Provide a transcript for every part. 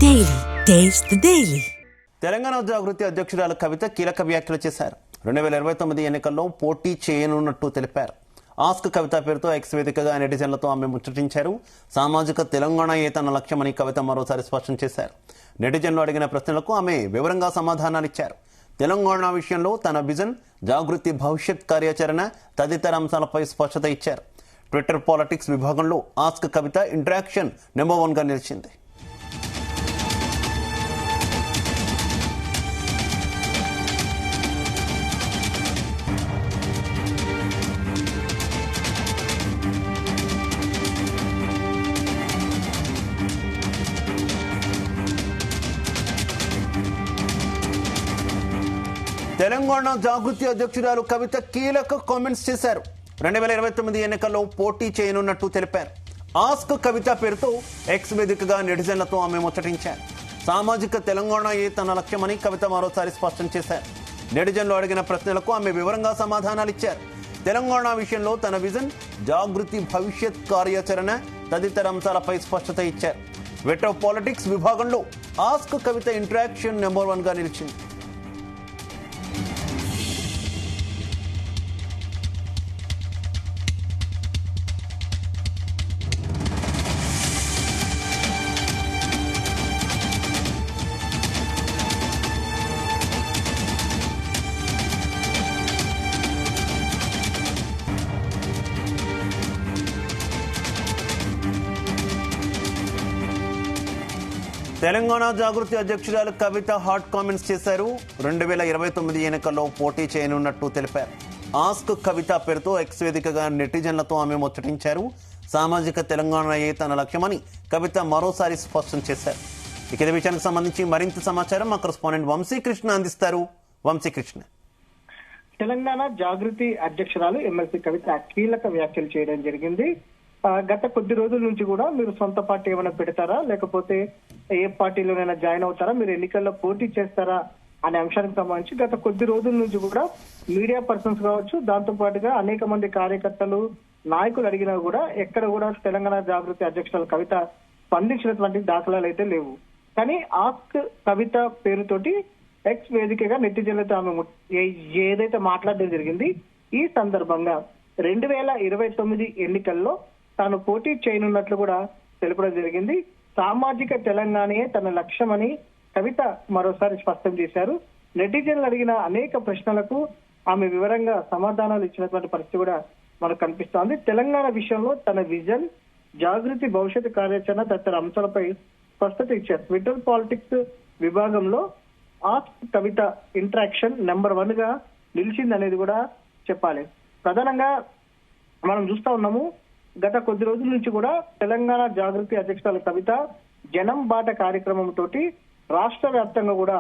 Daily. Taste the Daily. Telangana జాగృతి అధ్యక్షురాలు కవిత కీలక వ్యాఖ్యలు చేశారు. 2029 ఎన్నికల్లో పోటీ చేయనున్నట్టు తెలిపారు. ఆస్క్ కవిత పేరుతో ఎక్స్ వేదికగా నెటిజన్లతో ఆమె ముచ్చటించారు. సామాజిక తెలంగాణయే తన లక్ష్యమని కవిత మరోసారి స్పష్టం చేశారు. నెటిజన్లు అడిగిన ప్రశ్నలకు ఆమె వివరంగా సమాధానాలిచ్చారు. తెలంగాణ విషయంలో తన విజన్, జాగృతి భవిష్యత్ కార్యాచరణ తదితర అంశాలపై స్పష్టత ఇచ్చారు. ట్విట్టర్ పాలిటిక్స్ విభాగంలో ఆస్క్ కవిత ఇంటరాక్షన్ నెంబర్ 1గా నిలిచింది. తెలంగాణ జాగృతి అధ్యక్షురాలు కవిత కీలక కామెంట్స్ చేశారు. 2029 ఎన్నికల్లో పోటీ చేయనున్నట్టు తెలిపారు. ఆస్క్ కవిత పేరుతో ఎక్స్ వేదికగా నెటిజన్లతో ఆమె ముచ్చటించారు. సామాజిక తెలంగాణయే తన లక్ష్యమని కవిత మరోసారి స్పష్టం చేశారు. నెటిజన్లు అడిగిన ప్రశ్నలకు ఆమె వివరంగా సమాధానాలిచ్చారు. తెలంగాణ విషయంలో తన విజన్, జాగృతి భవిష్యత్ కార్యాచరణ తదితర అంశాలపై స్పష్టత ఇచ్చారు. ట్విట్టర్ పాలిటిక్స్ విభాగంలో ఆస్క్ కవిత ఇంటరాక్షన్ నెంబర్ 1గా నిలిచింది. తెలంగాణ జాగృతి అధ్యక్షురాలు కవిత హాట్ కామెంట్స్ చేశారు. 2029 ఎన్నికల్లో పోటీ చేయనున్నట్టు తెలిపారు. ఆస్క్ కవిత పేరుతో ఎక్స్ వేదికగా నెటిజన్లతో ఆమె ముచ్చటించారు. సామాజిక తెలంగాణయే తన లక్ష్యమని కవిత మరోసారి స్పష్టం చేశారు. ఇక ఈ విషయానికి సంబంధించి మరింత సమాచారం మా కరెస్పాండెంట్ వంశీకృష్ణ అందిస్తారు. వంశీకృష్ణ, తెలంగాణ జాగృతి అధ్యక్షురాలు ఎమ్మెల్సీ కవిత కీలక వ్యాఖ్యలు చేయడం జరిగింది. గత కొద్ది రోజుల నుంచి కూడా మీరు సొంత పార్టీ ఏమైనా పెడతారా, లేకపోతే ఏ పార్టీలోనైనా జాయిన్ అవుతారా, మీరు ఎన్నికల్లో పోటీ చేస్తారా అనే అంశానికి సంబంధించి గత కొద్ది రోజుల నుంచి కూడా మీడియా పర్సన్స్ కావచ్చు, దాంతో పాటుగా అనేక మంది కార్యకర్తలు, నాయకులు అడిగినా కూడా ఎక్కడ కూడా తెలంగాణ జాగృతి అధ్యక్షురాలు కవిత స్పందించినటువంటి దాఖలాలు అయితే లేవు. కానీ ఆస్క్ కవిత పేరుతోటి ఎక్స్ వేదికగా నెటిజన్లతో ఆమె ఏదైతే మాట్లాడడం జరిగింది, ఈ సందర్భంగా 2029 ఎన్నికల్లో తాను పోటీ చేయనున్నట్లు కూడా తెలపడం జరిగింది. సామాజిక తెలంగాణయే తన లక్ష్యమని కవిత మరోసారి స్పష్టం చేశారు. నెటిజన్లు అడిగిన అనేక ప్రశ్నలకు ఆమె వివరంగా సమాధానాలు ఇచ్చినటువంటి పరిస్థితి కూడా మనకు కనిపిస్తోంది. తెలంగాణ విషయంలో తన విజన్, జాగృతి భవిష్యత్ కార్యాచరణ తదితర అంశాలపై స్పష్టత ఇచ్చారు. ట్విట్టర్ పాలిటిక్స్ విభాగంలో ఆస్క్ కవిత ఇంటరాక్షన్ నెంబర్ 1గా నిలిచింది అనేది కూడా చెప్పాలి. ప్రధానంగా మనం చూస్తా ఉన్నాము, గత కొద్ది రోజుల నుంచి కూడా తెలంగాణ జాగృతి అధ్యక్షురాలు కవిత జనం బాట కార్యక్రమం తోటి రాష్ట్ర వ్యాప్తంగా కూడా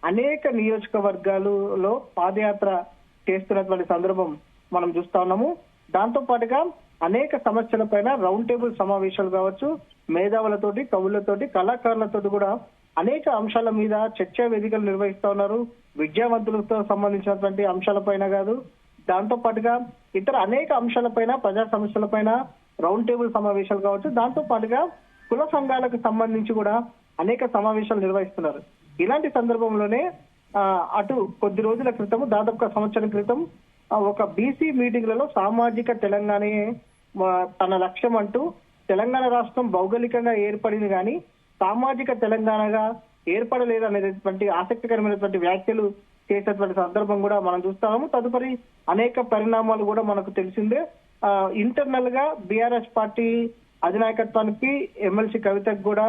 అనేక నియోజకవర్గాలలో పాదయాత్ర చేస్తున్నటువంటి సందర్భం మనం చూస్తా ఉన్నాము. దాంతో పాటుగా అనేక సమస్యలపైన రౌండ్ టేబుల్ సమావేశాలు కావచ్చు, మేధావులతోటి, కవులతోటి, కళాకారులతోటి కూడా అనేక అంశాల మీద చర్చా వేదికలు నిర్వహిస్తా ఉన్నారు. విద్యావంతులతో సంబంధించినటువంటి అంశాలపైన కాదు, దాంతో పాటుగా ఇతర అనేక అంశాలపైన, ప్రజా సమస్యలపైన రౌండ్ టేబుల్ సమావేశాలు కావచ్చు, దాంతో పాటుగా కుల సంఘాలకు సంబంధించి కూడా అనేక సమావేశాలు నిర్వహిస్తున్నారు. ఇలాంటి సందర్భంలోనే అటు కొద్ది రోజుల క్రితం, దాదాపు సంవత్సరం క్రితం ఒక బీసీ మీటింగ్లలో సామాజిక తెలంగాణే తన లక్ష్యం అంటూ తెలంగాణ రాష్ట్రం భౌగోళికంగా ఏర్పడింది కానీ సామాజిక తెలంగాణగా ఏర్పడలేదు అనేటువంటి ఆసక్తికరమైనటువంటి వ్యాఖ్యలు చేసేటువంటి సందర్భం కూడా మనం చూస్తాము. తదుపరి అనేక పరిణామాలు కూడా మనకు తెలిసిందే. ఇంటర్నల్ గా బీఆర్ఎస్ పార్టీ అధినాయకత్వానికి, ఎమ్మెల్సీ కవితకు కూడా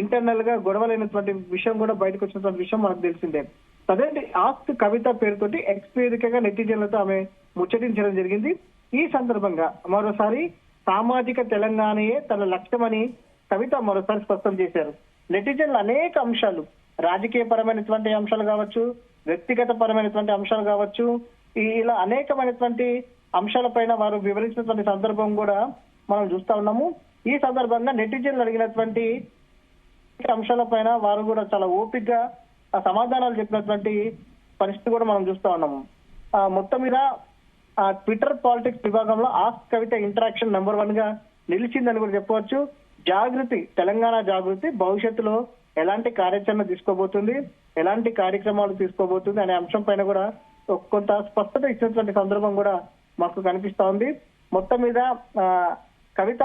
ఇంటర్నల్ గా గొడవలైనటువంటి విషయం కూడా బయటకు వచ్చినటువంటి విషయం మనకు తెలిసిందే. అదే ఆస్క్ కవిత పేరుతోటి ఎక్స్ వేదికగా నెటిజన్లతో ఆమె ముచ్చటించడం జరిగింది. ఈ సందర్భంగా మరోసారి సామాజిక తెలంగాణయే తన లక్ష్యమని కవిత మరోసారి స్పష్టం చేశారు. నెటిజన్లు అనేక అంశాలు, రాజకీయ పరమైనటువంటి అంశాలు కావచ్చు, వ్యక్తిగత పరమైనటువంటి అంశాలు కావచ్చు, ఇలా అనేకమైనటువంటి అంశాలపైన వారు వివరించినటువంటి సందర్భం కూడా మనం చూస్తా ఉన్నాము. ఈ సందర్భంగా నెటిజన్లు అడిగినటువంటి అంశాలపైన వారు కూడా చాలా ఓపికగా సమాధానాలు చెప్పినటువంటి పరిస్థితి కూడా మనం చూస్తా ఉన్నాము. మొత్తం మీద ట్విట్టర్ పాలిటిక్స్ విభాగంలో ఆస్క్ కవిత ఇంటరాక్షన్ నెంబర్ 1గా నిలిచిందని కూడా చెప్పవచ్చు. జాగృతి, తెలంగాణ జాగృతి భవిష్యత్తులో ఎలాంటి కార్యాచరణ తీసుకోబోతుంది, ఎలాంటి కార్యక్రమాలు తీసుకోబోతుంది అనే అంశం పైన కూడా కొంత స్పష్టత ఇచ్చినటువంటి సందర్భం కూడా మాకు కనిపిస్తా ఉంది. మొత్తం మీద కవిత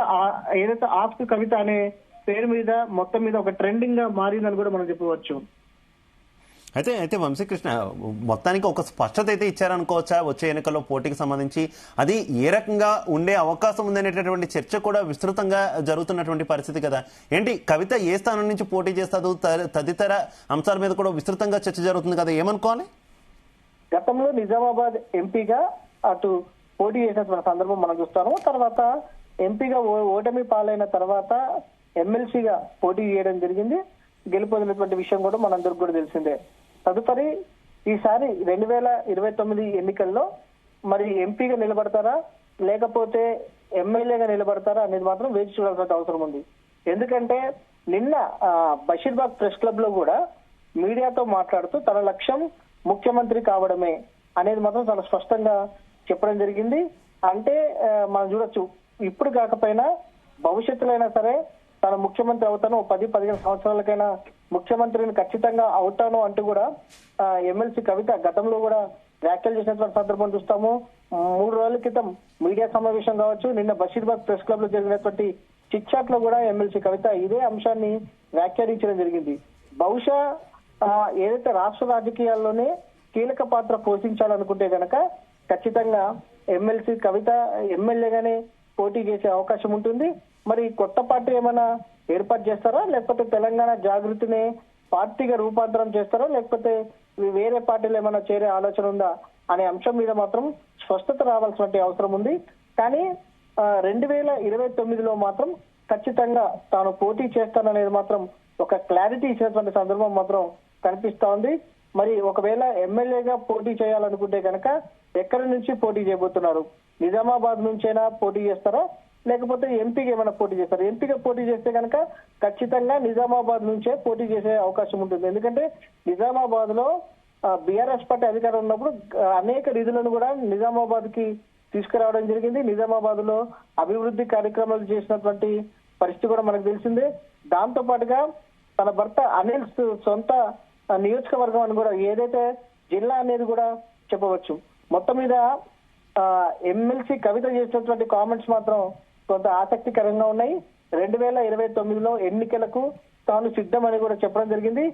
ఏదైతే ఆస్క్ కవిత అనే పేరు మీద మొత్తం మీద ఒక ట్రెండింగ్ గా మారిందని కూడా మనం చెప్పవచ్చు. అయితే వంశీకృష్ణ మొత్తానికి ఒక స్పష్టత అయితే ఇచ్చారనుకోవచ్చా వచ్చే ఎన్నికల్లో పోటీకి సంబంధించి? అది ఏ రకంగా ఉండే అవకాశం ఉందనేటటువంటి చర్చ కూడా విస్తృతంగా జరుగుతున్నటువంటి పరిస్థితి కదా. ఏంటి కవిత ఏ స్థానం నుంచి పోటీ చేస్తాదో తదితర అంశాల మీద కూడా విస్తృతంగా చర్చ జరుగుతుంది కదా, ఏమనుకోవాలి? గతంలో నిజామాబాద్ ఎంపీగా అటు పోటీ చేసినటువంటి సందర్భం మనం చూస్తాము. తర్వాత ఎంపీగా ఓటమి పాలైన తర్వాత ఎమ్మెల్సీగా పోటీ చేయడం జరిగింది. గెలుపొందినటువంటి విషయం కూడా మనందరికి కూడా తెలిసిందే. తదుపరి ఈసారి 2029 ఎన్నికల్లో మరి ఎంపీగా నిలబడతారా లేకపోతే ఎమ్మెల్యేగా నిలబడతారా అనేది మాత్రం వేచి చూడాల్సిన అవసరం ఉంది. ఎందుకంటే నిన్న బషీర్బాగ్ ప్రెస్ క్లబ్ లో కూడా మీడియాతో మాట్లాడుతూ తన లక్ష్యం ముఖ్యమంత్రి కావడమే అనేది మాత్రం చాలా స్పష్టంగా చెప్పడం జరిగింది. అంటే మనం చూడొచ్చు, ఇప్పుడు కాకపోయినా భవిష్యత్తులో అయినా సరే తాను ముఖ్యమంత్రి అవుతాను, 10-15 సంవత్సరాలకైనా ముఖ్యమంత్రిని ఖచ్చితంగా అవుతాను అంటూ కూడా ఎమ్మెల్సీ కవిత గతంలో కూడా వ్యాఖ్యలు చేసినటువంటి సందర్భం చూస్తాము. 3 రోజుల క్రితం మీడియా సమావేశం కావచ్చు, నిన్న బషీర్బాగ్ ప్రెస్ క్లబ్ లో జరిగినటువంటి చిట్ చాట్ లో కూడా ఎమ్మెల్సీ కవిత ఇదే అంశాన్ని వ్యాఖ్యానించడం జరిగింది. బహుశా ఏదైతే రాష్ట్ర రాజకీయాల్లోనే కీలక పాత్ర పోషించాలనుకుంటే గనక ఖచ్చితంగా ఎమ్మెల్సీ కవిత ఎమ్మెల్యేగానే పోటీ చేసే అవకాశం ఉంటుంది. మరి కొత్త పార్టీ ఏమైనా ఏర్పాటు చేస్తారా లేకపోతే తెలంగాణ జాగృతిని పార్టీగా రూపాంతరం చేస్తారా లేకపోతే వేరే పార్టీలు ఏమైనా చేరే ఆలోచన ఉందా అనే అంశం మీద మాత్రం స్పష్టత రావాల్సిన అవసరం ఉంది. కానీ 2029లో మాత్రం ఖచ్చితంగా తాను పోటీ చేస్తాననేది మాత్రం ఒక క్లారిటీ ఇచ్చినటువంటి సందర్భం మాత్రం కనిపిస్తా ఉంది. మరి ఒకవేళ ఎమ్మెల్యేగా పోటీ చేయాలనుకుంటే కనుక ఎక్కడి నుంచి పోటీ చేయబోతున్నారు? నిజామాబాద్ నుంచైనా పోటీ చేస్తారా లేకపోతే ఎంపీగా ఏమైనా పోటీ చేస్తారు? ఎంపీగా పోటీ చేస్తే కనుక ఖచ్చితంగా నిజామాబాద్ నుంచే పోటీ చేసే అవకాశం ఉంటుంది. ఎందుకంటే నిజామాబాద్ లో బీఆర్ఎస్ పార్టీ అధికారం ఉన్నప్పుడు అనేక నిధులను కూడా నిజామాబాద్ కి తీసుకురావడం జరిగింది. నిజామాబాద్ లో అభివృద్ధి కార్యక్రమాలు చేసినటువంటి పరిస్థితి కూడా మనకు తెలిసిందే. దాంతో పాటుగా తన భర్త అనిల్ సొంత నియోజకవర్గం అని కూడా ఏదైతే జిల్లా అనేది కూడా చెప్పవచ్చు. మొత్తం మీద ఎమ్మెల్సీ కవిత చేసినటువంటి కామెంట్స్ మాత్రం కొంత ఆసక్తికరంగా ఉన్నాయి. 2029లో ఎన్నికలకు తాను సిద్ధమని కూడా చెప్పడం జరిగింది.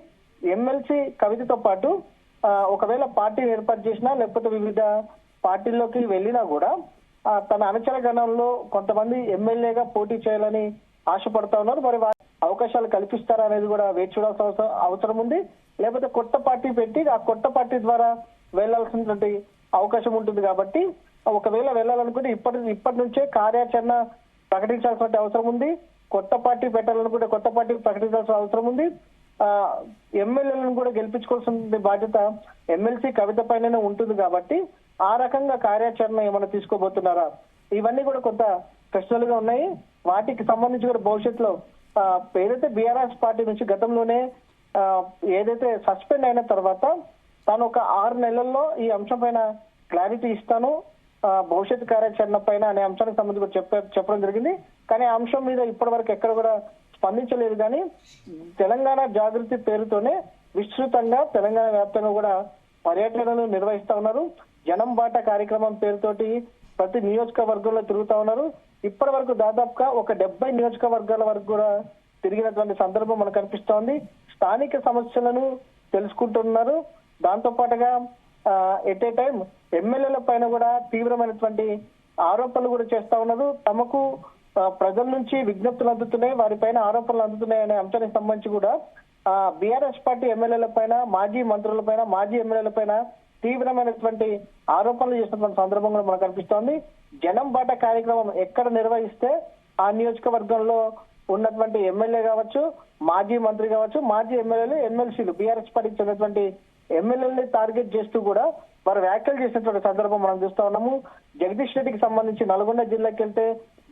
ఎమ్మెల్సీ కవితతో పాటు ఒకవేళ పార్టీని ఏర్పాటు చేసినా లేకపోతే వివిధ పార్టీల్లోకి వెళ్ళినా కూడా తన అనుచర గణంలో కొంతమంది ఎమ్మెల్యేగా పోటీ చేయాలని ఆశపడతా ఉన్నారు. మరి అవకాశాలు కల్పిస్తారా అనేది కూడా వేచి చూడాల్సిన అవసరం ఉంది. లేకపోతే కొత్త పార్టీ పెట్టి ఆ కొత్త పార్టీ ద్వారా వెళ్లాల్సినటువంటి అవకాశం ఉంటుంది. కాబట్టి ఒకవేళ వెళ్ళాలనుకుంటే ఇప్పటి నుంచే కార్యాచరణ ప్రకటించాల్సిన అవసరం ఉంది. కొత్త పార్టీ పెట్టాలనుకుంటే కొత్త పార్టీ ప్రకటించాల్సిన అవసరం ఉంది. ఎమ్మెల్యేలను కూడా గెలిపించుకోవాల్సిన బాధ్యత ఎమ్మెల్సీ కవిత పైననే ఉంటుంది. కాబట్టి ఆ రకంగా కార్యాచరణ ఏమైనా తీసుకోబోతున్నారా? ఇవన్నీ కూడా కొంత ప్రశ్నలుగా ఉన్నాయి. వాటికి సంబంధించి కూడా భవిష్యత్తులో ఏదైతే బీఆర్ఎస్ పార్టీ నుంచి గతంలోనే ఏదైతే సస్పెండ్ అయిన తర్వాత తాను ఒక 6 నెలల్లో ఈ అంశం పైన క్లారిటీ ఇస్తాను భవిష్యత్ కార్యాచరణ పైన అనే అంశానికి సంబంధించి చెప్పడం జరిగింది. కానీ ఆ అంశం మీద ఇప్పటి వరకు ఎక్కడ కూడా స్పందించలేదు. కానీ తెలంగాణ జాగృతి పేరుతోనే విస్తృతంగా తెలంగాణ వ్యాప్తంగా కూడా పర్యటనలు నిర్వహిస్తా ఉన్నారు. జనం బాట కార్యక్రమం పేరుతోటి ప్రతి నియోజకవర్గంలో తిరుగుతా ఉన్నారు. ఇప్పటి వరకు దాదాపుగా ఒక 70 నియోజకవర్గాల వరకు కూడా తిరిగినటువంటి సందర్భం మనకు కనిపిస్తోంది. స్థానిక సమస్యలను తెలుసుకుంటున్నారు. దాంతో పాటుగా ఎట్ ఏ టైం ఎమ్మెల్యేల పైన కూడా తీవ్రమైనటువంటి ఆరోపణలు కూడా చేస్తా ఉన్నారు. తమకు ప్రజల నుంచి విజ్ఞప్తులు అందుతున్నాయి, వారిపైన ఆరోపణలు అందుతున్నాయి అనే అంశానికి సంబంధించి కూడా బీఆర్ఎస్ పార్టీ ఎమ్మెల్యేల పైన, మాజీ మంత్రుల పైన, మాజీ ఎమ్మెల్యేల పైన తీవ్రమైనటువంటి ఆరోపణలు చేసినటువంటి సందర్భం కూడా మనకు కనిపిస్తోంది. జనం బాట కార్యక్రమం ఎక్కడ నిర్వహిస్తే ఆ నియోజకవర్గంలో ఉన్నటువంటి ఎమ్మెల్యే కావచ్చు, మాజీ మంత్రి కావచ్చు, మాజీ ఎమ్మెల్యేలు, ఎమ్మెల్సీలు, బీఆర్ఎస్ పార్టీకి చెందినటువంటి ఎమ్మెల్యేలని టార్గెట్ చేస్తూ కూడా వారు వ్యాఖ్యలు చేసినటువంటి సందర్భం మనం చూస్తా ఉన్నాము. జగదీష్ రెడ్డికి సంబంధించి నల్గొండ జిల్లాకి వెళ్తే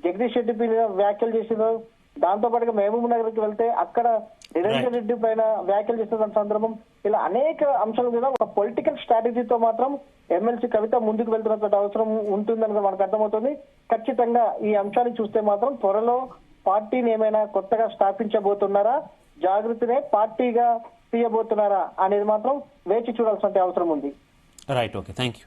జగదీష్ రెడ్డి పైన వ్యాఖ్యలు చేసినారు. దాంతో పాటుగా మహబూబ్ నగర్ కి వెళ్తే అక్కడ నిరంజన్ రెడ్డి పైన వ్యాఖ్యలు చేసిన సందర్భం, ఇలా అనేక అంశాల మీద ఒక పొలిటికల్ స్ట్రాటజీతో మాత్రం ఎమ్మెల్సీ కవిత ముందుకు వెళ్తున్నటువంటి అవసరం ఉంటుందని మనకు అర్థమవుతుంది. ఖచ్చితంగా ఈ అంశాన్ని చూస్తే మాత్రం త్వరలో పార్టీని ఏమైనా కొత్తగా స్థాపించబోతున్నారా, జాగృతినే పార్టీగా తీయబోతున్నారా అనేది మాత్రం వేచి చూడాల్సిన అవసరం ఉంది. Right, okay, thank you.